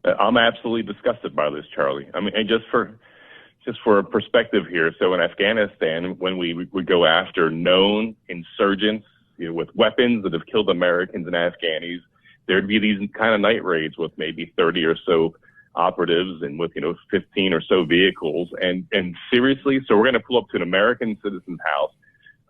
I'm absolutely disgusted by this, Charlie. I mean, and just for a perspective here, so in Afghanistan, when we would go after known insurgents, with weapons that have killed Americans and Afghanis, there'd be these kind of night raids with maybe 30 or so operatives and with 15 or so vehicles. And seriously, so we're going to pull up to an American citizen's house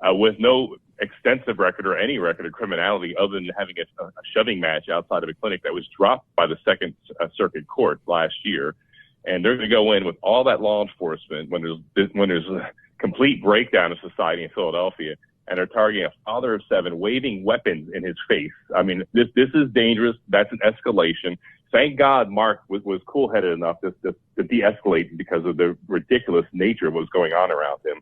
with no extensive record or any record of criminality other than having a shoving match outside of a clinic that was dropped by the Second Circuit Court last year. And they're going to go in with all that law enforcement when there's a complete breakdown of society in Philadelphia, and they're targeting a father of 7, waving weapons in his face. I mean, this is dangerous. That's an escalation. Thank God Mark was cool-headed enough to de-escalate because of the ridiculous nature of what's going on around him.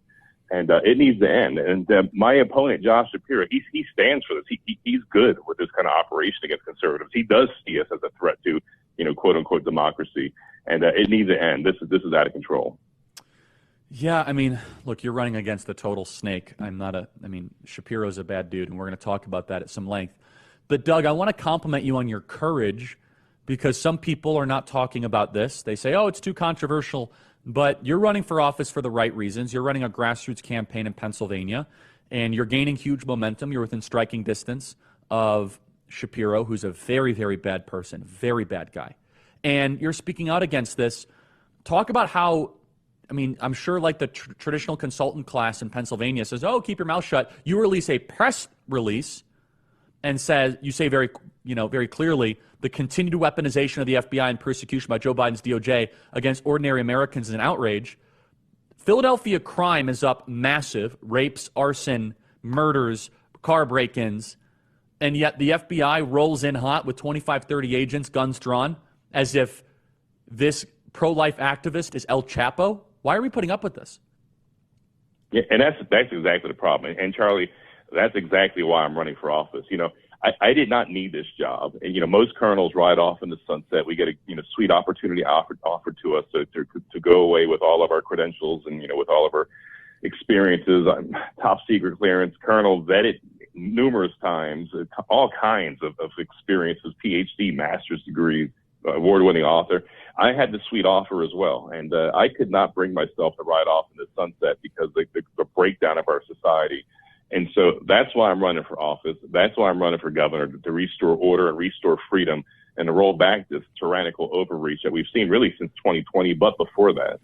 And it needs to end. And my opponent, Josh Shapiro, he stands for this. He's good with this kind of operation against conservatives. He does see us as a threat to, quote-unquote democracy. And it needs to end. This is out of control. Yeah, I mean, look, you're running against the total snake. Shapiro's a bad dude, and we're going to talk about that at some length. But, Doug, I want to compliment you on your courage, because some people are not talking about this. They say, oh, it's too controversial. But you're running for office for the right reasons. You're running a grassroots campaign in Pennsylvania, and you're gaining huge momentum. You're within striking distance of Shapiro, who's a very, very bad person, very bad guy. And you're speaking out against this. Talk about how, I'm sure like the traditional consultant class in Pennsylvania says, oh, keep your mouth shut. You release a press release and you say very clearly, the continued weaponization of the FBI and persecution by Joe Biden's DOJ against ordinary Americans is an outrage. Philadelphia crime is up massive, rapes, arson, murders, car break-ins, and yet the FBI rolls in hot with 25, 30 agents, guns drawn, as if this pro-life activist is El Chapo. Why are we putting up with this? Yeah, and that's exactly the problem. And Charlie, that's exactly why I'm running for office. I did not need this job. And, most colonels ride off in the sunset. We get a sweet opportunity offered to us to go away with all of our credentials and, with all of our experiences. I'm top secret clearance, colonel, vetted numerous times, all kinds of experiences, PhD, master's degrees, award-winning author. I had the sweet offer as well. And I could not bring myself to ride off in the sunset because the breakdown of our society. And so that's why I'm running for office. That's why I'm running for governor, to restore order and restore freedom and to roll back this tyrannical overreach that we've seen really since 2020, but before that.